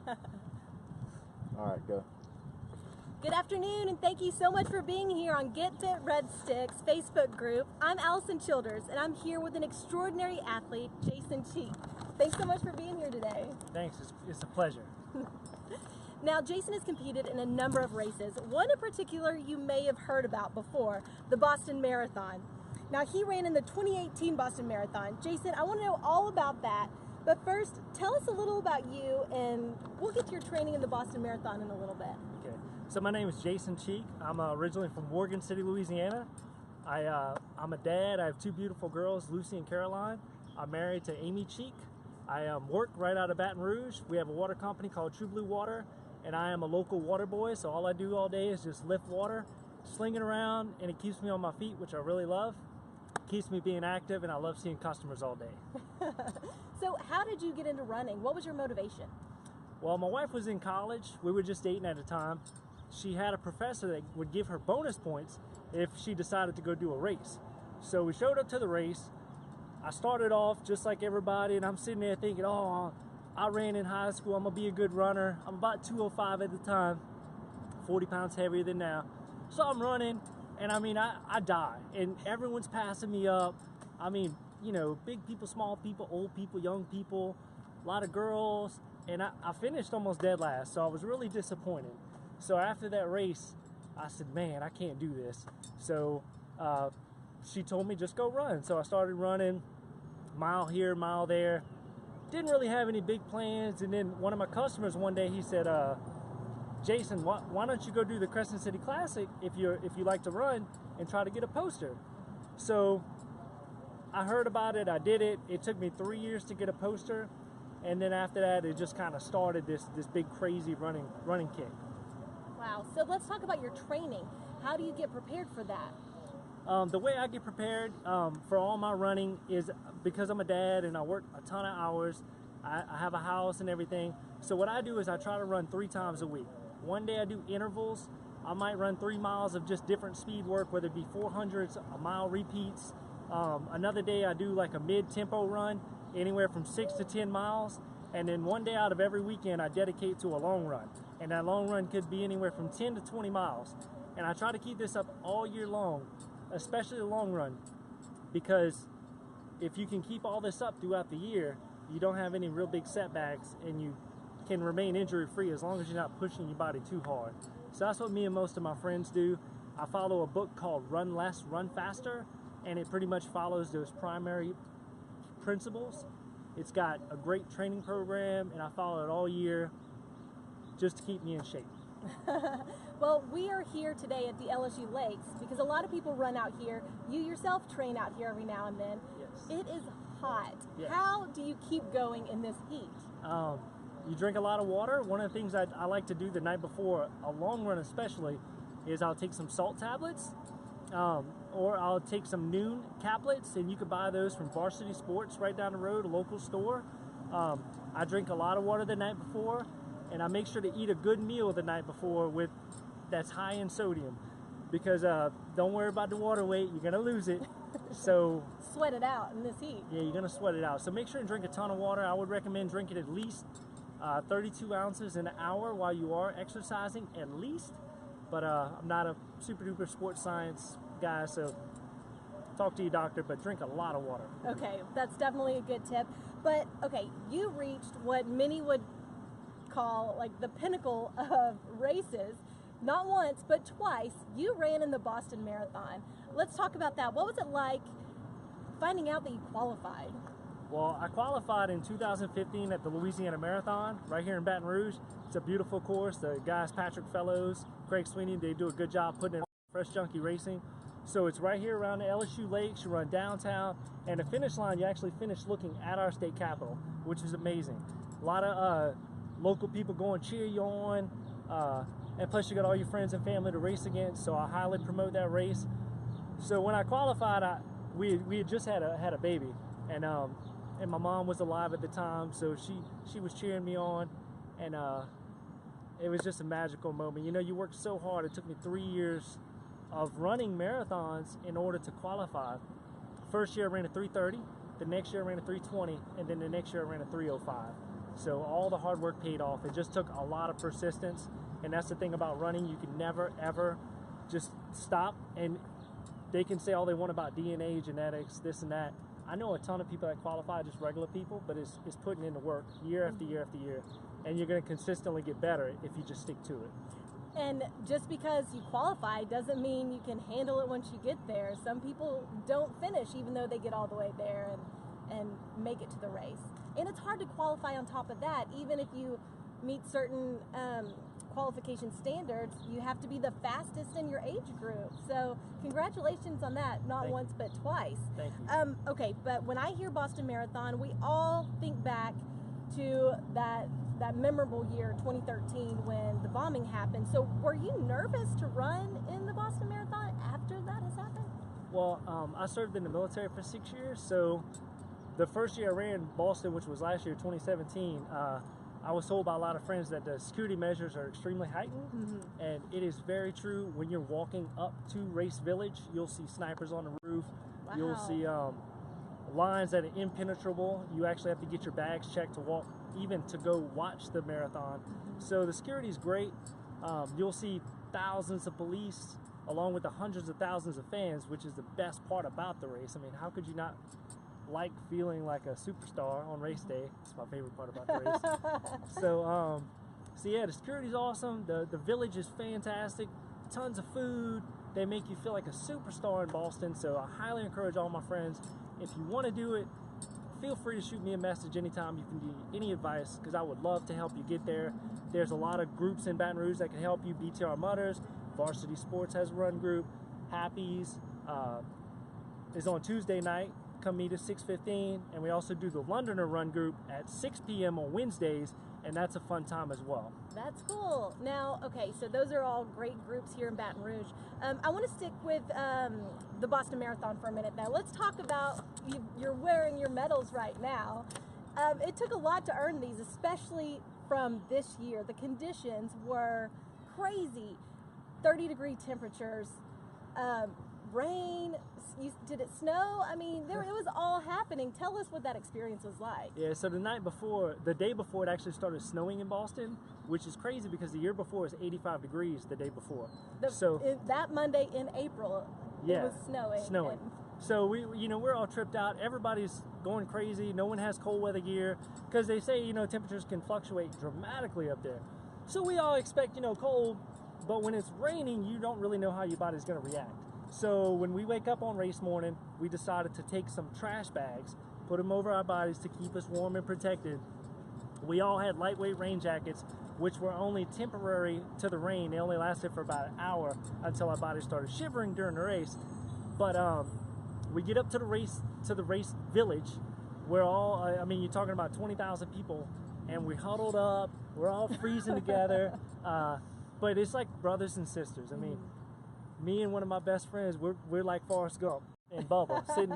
All right, go. Good afternoon, and thank you so much for being here on Get Fit Red Sticks Facebook group. I'm Allison Childers, and I'm here with an extraordinary athlete, Jason Cheek. Thanks so much for being here today. Thanks, it's a pleasure. Now, Jason has competed in a number of races. One in particular you may have heard about before, the Boston Marathon. Now, he ran in the 2018 Boston Marathon. Jason, I want to know all about that. But first, tell us a little about you, and we'll get to your training in the Boston Marathon in a little bit. Okay, so my name is Jason Cheek. I'm originally from Morgan City, Louisiana. I'm a dad. I have two beautiful girls, Lucy and Caroline. I'm married to Amy Cheek. I work right out of Baton Rouge. We have a water company called True Blue Water, and I am a local water boy, so all I do all day is just lift water, sling it around, and it keeps me on my feet, which I really love. It keeps me being active, and I love seeing customers all day. So how did you get into running? What was your motivation? Well, my wife was in college. We were just dating at the time. She had a professor that would give her bonus points if she decided to go do a race. So we showed up to the race. I started off just like everybody, and I'm sitting there thinking, oh, I ran in high school, I'm gonna be a good runner. I'm about 205 at the time, 40 pounds heavier than now. So I'm running, and I mean, I die, and everyone's passing me up. I mean, you know, big people, small people, old people, young people, a lot of girls, and I finished almost dead last, so I was really disappointed. So after that race, I said, man, I can't do this. So she told me, just go run. So I started running, mile here, mile there. Didn't really have any big plans, and then one of my customers one day, he said, Jason, why don't you go do the Crescent City Classic if you like to run, and try to get a poster. So I heard about it, I did it. It took me 3 years to get a poster, and then after that, it just kind of started this big crazy running kick. Wow. So let's talk about your training. How do you get prepared for that? The way I get prepared for all my running is because I'm a dad and I work a ton of hours. I have a house and everything. So what I do is I try to run 3 times a week. One day I do intervals. I might run 3 miles of just different speed work, whether it be 400s, a mile repeats. Another day I do like a mid-tempo run, anywhere from 6 to 10 miles. And then one day out of every weekend I dedicate to a long run. And that long run could be anywhere from 10 to 20 miles. And I try to keep this up all year long, especially the long run, because if you can keep all this up throughout the year, you don't have any real big setbacks, and you can remain injury-free as long as you're not pushing your body too hard. So that's what me and most of my friends do. I follow a book called Run Less, Run Faster, and it pretty much follows those primary principles. It's got a great training program, and I follow it all year just to keep me in shape. Well, we are here today at the LSU Lakes because a lot of people run out here. You yourself train out here every now and then. Yes. It is hot. Yes. How do you keep going in this heat? You drink a lot of water. One of the things I like to do the night before a long run especially is I'll take some salt tablets, or I'll take some Noon caplets, and you can buy those from Varsity Sports right down the road, a local store. I drink a lot of water the night before, and I make sure to eat a good meal the night before that's high in sodium, because don't worry about the water weight, you're gonna lose it. So sweat it out in this heat. Yeah, you're gonna sweat it out. So make sure and drink a ton of water. I would recommend drinking at least 32 ounces an hour while you are exercising, at least. But I'm not a super duper sports science guy, so talk to your doctor, but drink a lot of water. Okay, that's definitely a good tip. But okay, you reached what many would call like the pinnacle of races. Not once, but twice, you ran in the Boston Marathon. Let's talk about that. What was it like finding out that you qualified? Well, I qualified in 2015 at the Louisiana Marathon right here in Baton Rouge. It's a beautiful course. The guys, Patrick Fellows, Craig Sweeney, they do a good job putting it on Fresh Junkie Racing. So it's right here around the LSU Lakes. You run downtown, and the finish line, you actually finish looking at our state capitol, which is amazing. A lot of local people go and cheer you on. And plus you got all your friends and family to race against, so I highly promote that race. So when I qualified, we had just had a baby, and my mom was alive at the time, so she was cheering me on, and it was just a magical moment. You know, you worked so hard. It took me 3 years of running marathons in order to qualify. First year I ran a 3:30, the next year I ran a 3:20, and then the next year I ran a 3:05. So all the hard work paid off. It just took a lot of persistence, and that's the thing about running. You can never, ever just stop, and they can say all they want about DNA, genetics, this and that. I know a ton of people that qualify, just regular people, but it's putting in the work year after year after year, and you're going to consistently get better if you just stick to it. And just because you qualify doesn't mean you can handle it once you get there. Some people don't finish even though they get all the way there and make it to the race. And it's hard to qualify on top of that. Even if you meet certain qualification standards, you have to be the fastest in your age group. So congratulations on that, not Thank once you. but twice. Thank you. Okay, but when I hear Boston Marathon, we all think back to that memorable year, 2013, when the bombing happened. So were you nervous to run in the Boston Marathon after that has happened? Well, I served in the military for 6 years, so the first year I ran Boston, which was last year, 2017, I was told by a lot of friends that the security measures are extremely heightened, and it is very true. When you're walking up to Race Village, you'll see snipers on the roof. Wow. You'll see lines that are impenetrable. You actually have to get your bags checked to walk, even to go watch the marathon. So the security is great. You'll see thousands of police along with the hundreds of thousands of fans, which is the best part about the race. I mean, how could you not like feeling like a superstar on race day? It's my favorite part about the race. So yeah, the security's awesome. The village is fantastic. Tons of food. They make you feel like a superstar in Boston. So I highly encourage all my friends, if you want to do it, feel free to shoot me a message anytime. You can give any advice, because I would love to help you get there. There's a lot of groups in Baton Rouge that can help you. BTR Mutters, Varsity Sports has a run group. Happy's is on Tuesday night. Come meet us 6:15, and we also do the Londoner run group at 6 p.m. on Wednesdays, and that's a fun time as well. That's cool. Now, okay, so those are all great groups here in Baton Rouge. I want to stick with the Boston Marathon for a minute now. Let's talk about, you're wearing your medals right now. It took a lot to earn these, especially from this year. The conditions were crazy. 30-degree temperatures, rain, did it snow? I mean, it was all happening. Tell us what that experience was like. Yeah, so the day before it actually started snowing in Boston, which is crazy because the year before is 85 degrees the day before. That Monday in April, yeah, it was snowing. So we're all tripped out. Everybody's going crazy. No one has cold weather gear because they say, temperatures can fluctuate dramatically up there. So we all expect, cold, but when it's raining, you don't really know how your body's going to react. So when we wake up on race morning, we decided to take some trash bags, put them over our bodies to keep us warm and protected. We all had lightweight rain jackets, which were only temporary to the rain. They only lasted for about an hour until our bodies started shivering during the race. But we get up to the race village. We're all, you're talking about 20,000 people, and we huddled up. We're all freezing together. But it's like brothers and sisters. I mean, me and one of my best friends, we're like Forrest Gump and Bubba, sitting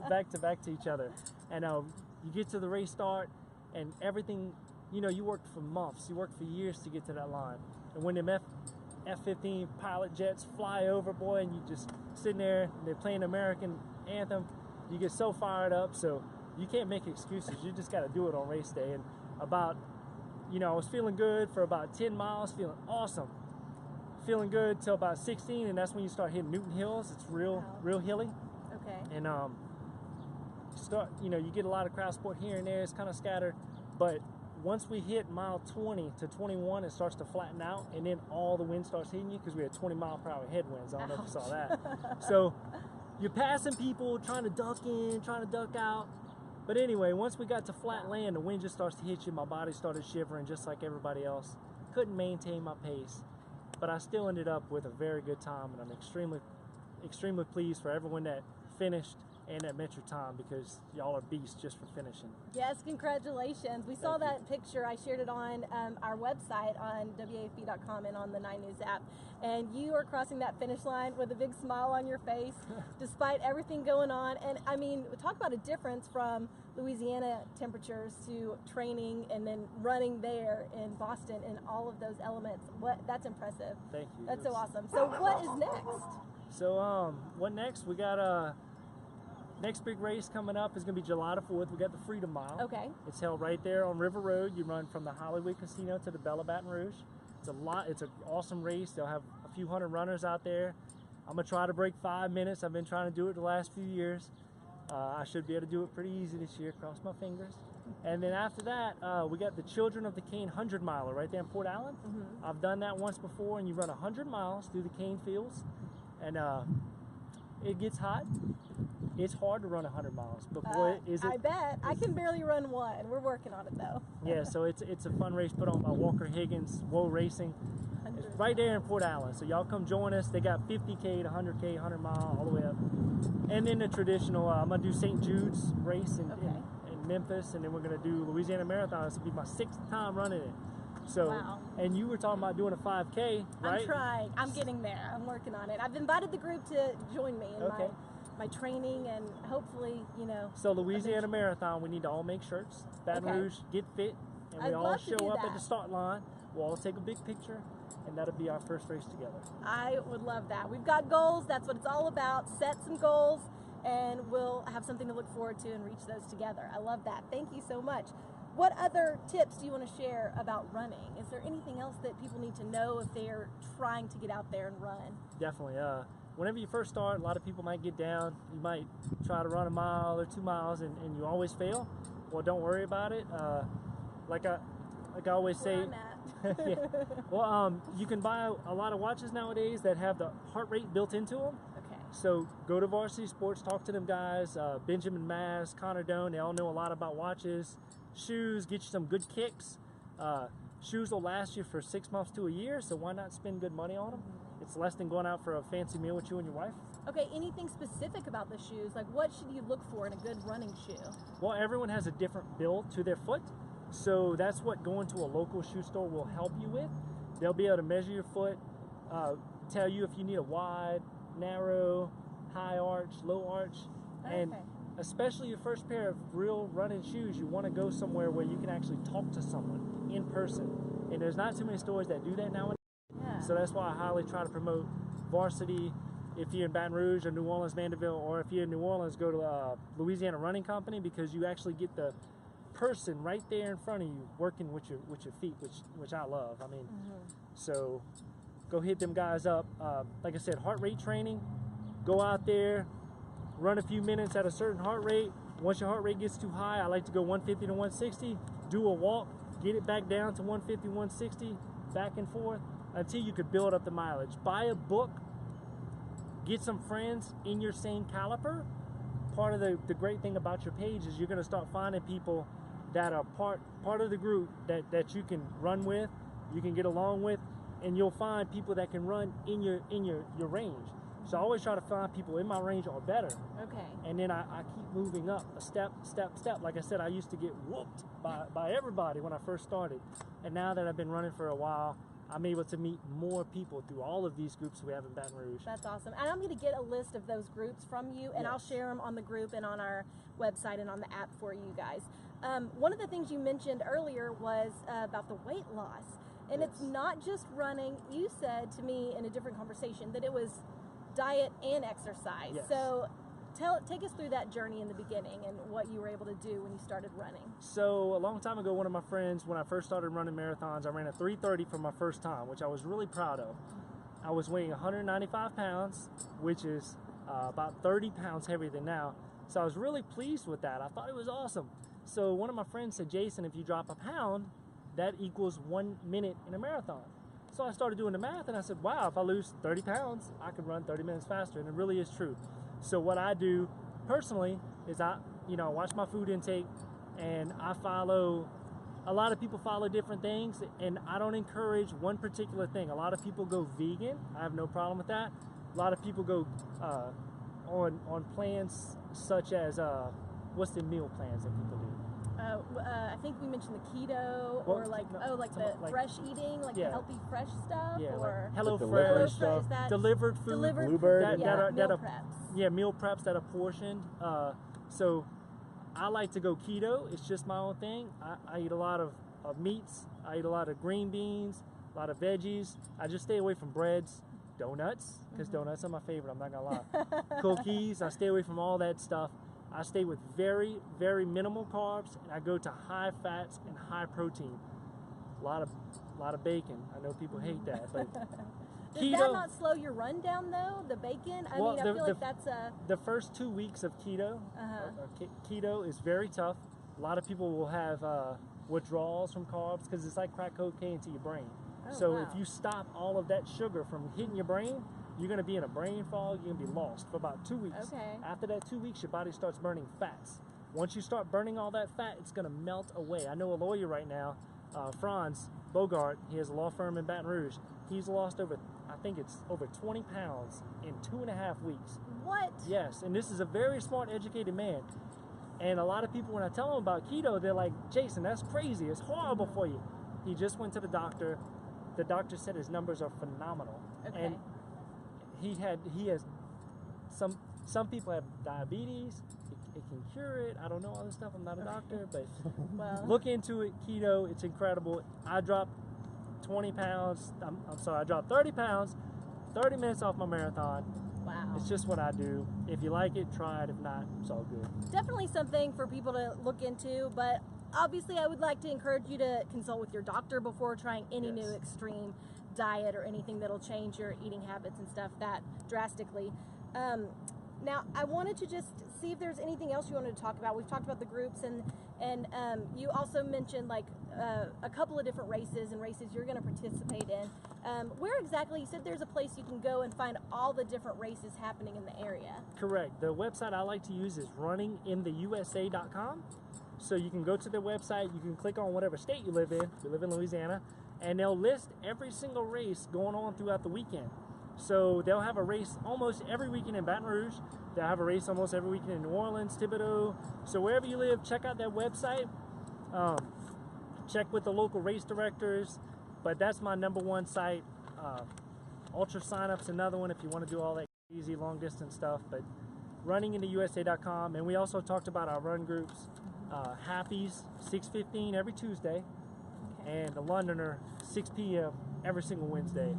back to each other. And you get to the race start, and everything, you worked for months, you worked for years to get to that line. And when them F-15 pilot jets fly over, boy, and you just sitting there, and they're playing the American anthem, you get so fired up. So you can't make excuses. You just got to do it on race day. And I was feeling good for about 10 miles, feeling awesome. Feeling good till about 16, and that's when you start hitting Newton Hills. It's real hilly. Okay. And you get a lot of crowd support here and there. It's kind of scattered, but once we hit mile 20 to 21, it starts to flatten out, and then all the wind starts hitting you because we had 20-mile-per-hour headwinds. I don't know if you saw that. So you're passing people, trying to duck in, trying to duck out. But anyway, once we got to flat land, the wind just starts to hit you. My body started shivering just like everybody else. Couldn't maintain my pace. But I still ended up with a very good time, and I'm extremely pleased for everyone that finished and that met your time, because y'all are beasts just for finishing. Yes, congratulations. We saw that picture. I shared it on our website on WAFB.com and on the 9 News app. And you are crossing that finish line with a big smile on your face, despite everything going on. And I mean, talk about a difference from Louisiana temperatures to training and then running there in Boston and all of those elements. That's impressive. Thank you. That's so awesome. So what is next? So what next? We got Next big race coming up is going to be July the 4th. We got the Freedom Mile. Okay. It's held right there on River Road. You run from the Hollywood Casino to the Bella Baton Rouge. It's an awesome race. They'll have a few hundred runners out there. I'm going to try to break 5 minutes. I've been trying to do it the last few years. I should be able to do it pretty easy this year, cross my fingers. And then after that, we got the Children of the Cane 100 miler right there in Port Allen. I've done that once before, and you run 100 miles through the cane fields. And it gets hot. It's hard to run 100 miles, but boy, is it. I bet. I can barely run one. We're working on it, though. Yeah, so it's a fun race put on by Walker Higgins, Woe Racing. It's right there in Port Allen. So y'all come join us. They got 50K to 100K, 100 mile, all the way up. And then the traditional, I'm going to do St. Jude's race in Memphis, and then we're going to do Louisiana Marathon. This will be my 6th time running it. So, wow. And you were talking about doing a 5K, right? I'm trying. I'm getting there. I'm working on it. I've invited the group to join me in my training, and hopefully, you know. So Louisiana Marathon, we need to all make shirts. Baton Rouge, get fit, and we all show up at the start line. We'll all take a big picture, and that'll be our first race together. I would love that. We've got goals. That's what it's all about. Set some goals, and we'll have something to look forward to and reach those together. I love that. Thank you so much. What other tips do you want to share about running? Is there anything else that people need to know if they're trying to get out there and run? Definitely. Whenever you first start, a lot of people might get down. You might try to run a mile or 2 miles, and you always fail. Well, don't worry about it. Like I always say, yeah. Well, you can buy a lot of watches nowadays that have the heart rate built into them. Okay. So go to Varsity Sports, talk to them guys. Benjamin Mast, Connor Doan, they all know a lot about watches. Shoes, get you some good kicks. Shoes will last you for 6 months to a year, so why not spend good money on them? It's less than going out for a fancy meal with you and your wife. Okay, anything specific about the shoes? Like, what should you look for in a good running shoe? Well, everyone has a different build to their foot, so that's what going to a local shoe store will help you with. They'll be able to measure your foot, tell you if you need a wide, narrow, high arch, low arch, and especially your first pair of real running shoes, you want to go somewhere where you can actually talk to someone in person. And there's not too many stores that do that nowadays. Yeah. So that's why I highly try to promote Varsity. If you're in Baton Rouge or New Orleans, Mandeville, or if you're in New Orleans, go to Louisiana Running Company, because you actually get the person right there in front of you working with your feet, which I love. I mean, so go hit them guys up. Like I said, heart rate training. Go out there, run a few minutes at a certain heart rate. Once your heart rate gets too high, I like to go 150 to 160. Do a walk, get it back down to 150, 160, back and forth until you could build up the mileage. Buy a book. Get some friends in your same caliper. Part of the great thing about your page is you're going to start finding people that are part of the group that you can run with, you can get along with, and you'll find people that can run in your range. So I always try to find people in my range or better. Okay. And then I keep moving up a step. Like I said, I used to get whooped by everybody when I first started. And now that I've been running for a while, I'm able to meet more people through all of these groups we have in Baton Rouge. That's awesome. And I'm going to get a list of those groups from you, and I'll share them on the group and on our website and on the app for you guys. One of the things you mentioned earlier was about the weight loss. And it's not just running. You said to me in a different conversation that it was diet and exercise. Yes. So take us through that journey in the beginning and what you were able to do when you started running. So a long time ago, one of my friends, when I first started running marathons, I ran a 3:30 for my first time, which I was really proud of. I was weighing 195 pounds, which is about 30 pounds heavier than now. So I was really pleased with that. I thought it was awesome. So one of my friends said, Jason, if you drop a pound, that equals 1 minute in a marathon. So I started doing the math, and I said, wow, if I lose 30 pounds, I could run 30 minutes faster, and it really is true. So what I do personally is I watch my food intake, and I follow, a lot of people follow different things, and I don't encourage one particular thing. A lot of people go vegan. I have no problem with that. A lot of people go on plans such as, what's the meal plans that people do? I think we mentioned the keto, or the fresh eating, like the healthy fresh stuff, or like HelloFresh stuff, delivered food, Bluebird, meal preps. Yeah, meal preps that are portioned. So I like to go keto. It's just my own thing. I eat a lot of meats. I eat a lot of green beans, a lot of veggies. I just stay away from breads, donuts, because donuts are my favorite. I'm not gonna lie. Cookies. I stay away from all that stuff. I stay with very, very minimal carbs, and I go to high fats and high protein. A lot of bacon. I know people hate that, but Does keto, that not slow your run down though? The bacon? I mean, I feel like that's a... The first 2 weeks of keto, keto is very tough. A lot of people will have withdrawals from carbs because it's like crack cocaine to your brain. Oh, so wow. if you stop all of that sugar from hitting your brain, you're going to be in a brain fog. You're going to be lost for about 2 weeks. Okay. After that 2 weeks, your body starts burning fats. Once you start burning all that fat, it's going to melt away. I know a lawyer right now, Franz Bogart. He has a law firm in Baton Rouge. He's lost over 20 pounds in 2.5 weeks. What? Yes, and this is a very smart, educated man. And a lot of people, when I tell them about keto, they're like, Jason, that's crazy. It's horrible for you. He just went to the doctor. The doctor said his numbers are phenomenal. Okay. And he has some people have diabetes. It can cure it. I don't know all this stuff. I'm not a doctor, but Well, look into it. Keto, it's incredible. I dropped 20 pounds. I'm sorry, I dropped 30 pounds, 30 minutes off my marathon. wow. It's just what I do. If you like it, try it. If not, it's all good. Definitely something for people to look into, but obviously I would like to encourage you to consult with your doctor before trying any Yes. new extreme diet or anything that'll change your eating habits and stuff that drastically. Now, I wanted to just see if there's anything else you wanted to talk about. We've talked about the groups, and you also mentioned like a couple of different races and races you're going to participate in. Where exactly? You said there's a place you can go and find all the different races happening in the area. Correct. The website I like to use is runningintheusa.com. So you can go to their website, you can click on whatever state you live in. We live in Louisiana, and they'll list every single race going on throughout the weekend. So they'll have a race almost every weekend in Baton Rouge. They'll have a race almost every weekend in New Orleans, Thibodaux. So wherever you live, check out their website. Check with the local race directors. But that's my #1 site. Ultra Signup's another one if you want to do all that easy long distance stuff. But runningintheusa.com. And we also talked about our run groups. Happy's 6:15 every Tuesday, and the Londoner 6 p.m. every single Wednesday.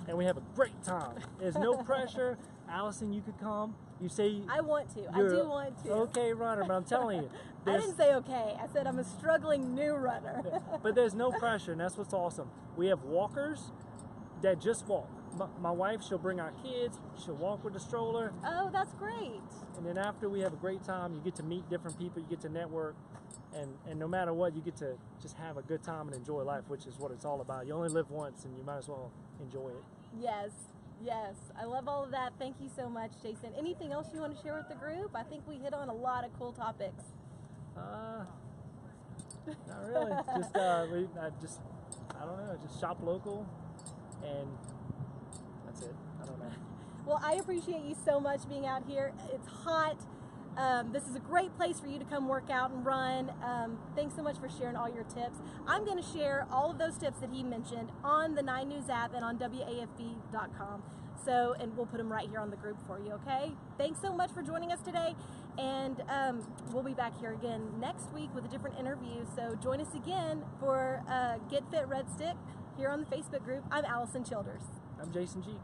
And we have a great time. There's no pressure. Allison, you could come. You say I want to. I do want to. Okay runner, but I'm telling you, I didn't say okay. I said I'm a struggling new runner. but there's no pressure, and that's what's awesome. We have walkers that just walk. My wife, she'll bring our kids. She'll walk with the stroller. Oh, that's great. And then after we have a great time, you get to meet different people. You get to network. And no matter what, you get to just have a good time and enjoy life, which is what it's all about. You only live once, and you might as well enjoy it. Yes, yes. I love all of that. Thank you so much, Jason. Anything else you want to share with the group? I think we hit on a lot of cool topics. Not really. Just I don't know. Just shop local, and that's it. I don't know. Well, I appreciate you so much being out here. It's hot. This is a great place for you to come work out and run. Thanks so much for sharing all your tips. I'm going to share all of those tips that he mentioned on the 9 News app and on WAFB.com. So, and we'll put them right here on the group for you, okay? Thanks so much for joining us today. And we'll be back here again next week with a different interview. So join us again for Get Fit Red Stick here on the Facebook group. I'm Allison Childers. I'm Jason G.